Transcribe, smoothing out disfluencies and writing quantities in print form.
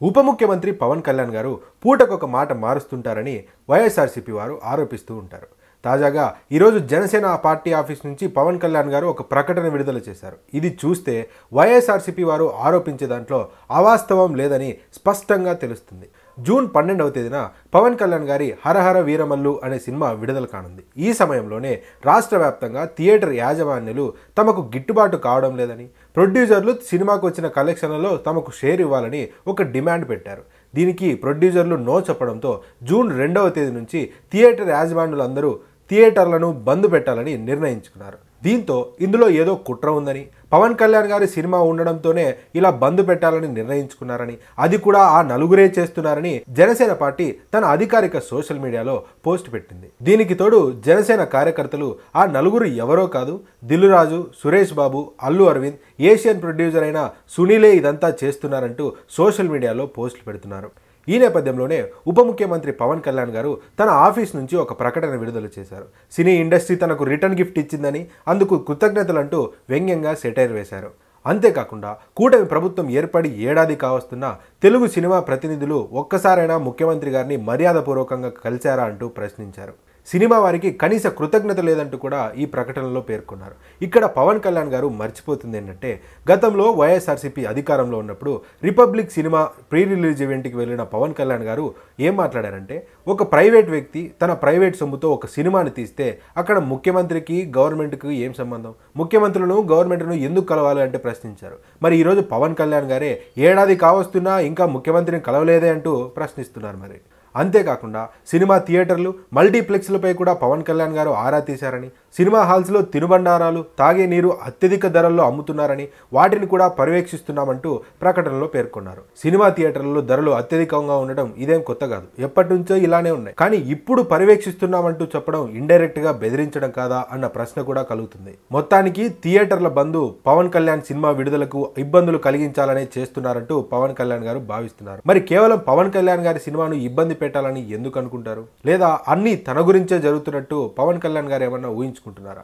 ఉప ముఖ్యమంత్రి పవన్ కళ్యాణ్ గారు పూటకొక మాట మారుస్తుంటారని వైఎస్ఆర్సీపీ వారు ఆరోపిస్తూ ఉంటారు. తాజాగా ఈరోజు జనసేన పార్టీ ఆఫీస్ నుంచి పవన్ కళ్యాణ్ గారు ఒక ప్రకటన విడుదల చేశారు. ఇది చూస్తే వైఎస్ఆర్సీపీ వారు ఆరోపించే దాంట్లో అవాస్తవం లేదని స్పష్టంగా తెలుస్తుంది. జూన్ 12వ తేదీన పవన్ కళ్యాణ్ గారి హరహర వీరమల్లు అనే సినిమా విడుదల కానుంది. ఈ సమయంలోనే రాష్ట్ర వ్యాప్తంగా థియేటర్ యాజమాన్యులు తమకు గిట్టుబాటు కావడం లేదని, ప్రొడ్యూసర్లు సినిమాకు వచ్చిన కలెక్షన్లలో తమకు షేర్ ఇవ్వాలని ఒక డిమాండ్ పెట్టారు. దీనికి ప్రొడ్యూసర్లు నో చెప్పడంతో జూన్ 2వ తేదీ నుంచి థియేటర్ యాజమాన్యులందరూ థియేటర్లను బంద్ పెట్టాలని నిర్ణయించుకున్నారు. దీంతో ఇందులో ఏదో కుట్ర ఉందని, పవన్ కళ్యాణ్ గారి సినిమా ఉండడంతోనే ఇలా బంద్ పెట్టాలని నిర్ణయించుకున్నారని, అది కూడా ఆ నలుగురే చేస్తున్నారని జనసేన పార్టీ తన అధికారిక సోషల్ మీడియాలో పోస్ట్ పెట్టింది. దీనికి తోడు జనసేన కార్యకర్తలు ఆ నలుగురు ఎవరో కాదు, దిల్లురాజు, సురేష్ బాబు, అల్లు అరవింద్, ఏషియన్ ప్రొడ్యూసర్ అయిన సునీలే ఇదంతా చేస్తున్నారంటూ సోషల్ మీడియాలో పోస్టులు పెడుతున్నారు. ఈ నేపథ్యంలోనే ఉప ముఖ్యమంత్రి పవన్ కళ్యాణ్ గారు తన ఆఫీస్ నుంచి ఒక ప్రకటన విడుదల చేశారు. సినీ ఇండస్ట్రీ తనకు రిటర్న్ గిఫ్ట్ ఇచ్చిందని, అందుకు కృతజ్ఞతలంటూ వ్యంగ్యంగా సెటైర్ వేశారు. అంతేకాకుండా కూటమి ప్రభుత్వం ఏర్పడి ఏడాది కావస్తున్నా తెలుగు సినిమా ప్రతినిధులు ఒక్కసారైనా ముఖ్యమంత్రి గారిని మర్యాదపూర్వకంగా కలిశారా అంటూ ప్రశ్నించారు. సినిమా వారికి కనీస కృతజ్ఞత లేదంటూ కూడా ఈ ప్రకటనలో పేర్కొన్నారు. ఇక్కడ పవన్ కళ్యాణ్ గారు మర్చిపోతుంది ఏంటంటే, గతంలో వైఎస్ఆర్సీపీ అధికారంలో ఉన్నప్పుడు రిపబ్లిక్ సినిమా ప్రీ రిలీజ్ ఈవెంట్కి వెళ్ళిన పవన్ కళ్యాణ్ గారు ఏం మాట్లాడారంటే, ఒక ప్రైవేట్ వ్యక్తి తన ప్రైవేట్ సొమ్ముతో ఒక సినిమాని తీస్తే అక్కడ ముఖ్యమంత్రికి గవర్నమెంట్కి ఏం సంబంధం, ముఖ్యమంత్రులను గవర్నమెంట్ను ఎందుకు కలవాలి అంటే ప్రశ్నించారు. మరి ఈరోజు పవన్ కళ్యాణ్ గారే ఏడాది కావస్తున్నా ఇంకా ముఖ్యమంత్రిని కలవలేదే అంటూ ప్రశ్నిస్తున్నారు. మరి అంతేకాకుండా సినిమా థియేటర్లు, మల్టీప్లెక్స్లపై కూడా పవన్ కళ్యాణ్ గారు ఆరా తీశారని, సినిమా హాల్స్లో తినుబండారాలు, తాగే నీరు అత్యధిక ధరల్లో అమ్ముతున్నారని, వాటిని కూడా పర్యవేక్షిస్తున్నామంటూ ప్రకటనలో పేర్కొన్నారు. సినిమా థియేటర్లలో ధరలు అత్యధికంగా ఉండడం ఇదేం కొత్త కాదు, ఎప్పటి నుంచో ఇలానే ఉన్నాయి. కానీ ఇప్పుడు పర్యవేక్షిస్తున్నామంటూ చెప్పడం ఇండైరెక్ట్ గా బెదిరించడం కాదా అన్న ప్రశ్న కూడా కలుగుతుంది. మొత్తానికి థియేటర్ల బంధు పవన్ కళ్యాణ్ సినిమా విడుదలకు ఇబ్బందులు కలిగించాలనే చేస్తున్నారంటూ పవన్ కళ్యాణ్ గారు భావిస్తున్నారు. మరి కేవలం పవన్ కళ్యాణ్ గారి సినిమాను ఇబ్బంది పెట్టాలని ఎందుకు అనుకుంటారు? లేదా అన్నీ తన గురించే జరుగుతున్నట్టు పవన్ కళ్యాణ్ గారు ఏమన్నా ఊహించుకుంటున్నారా?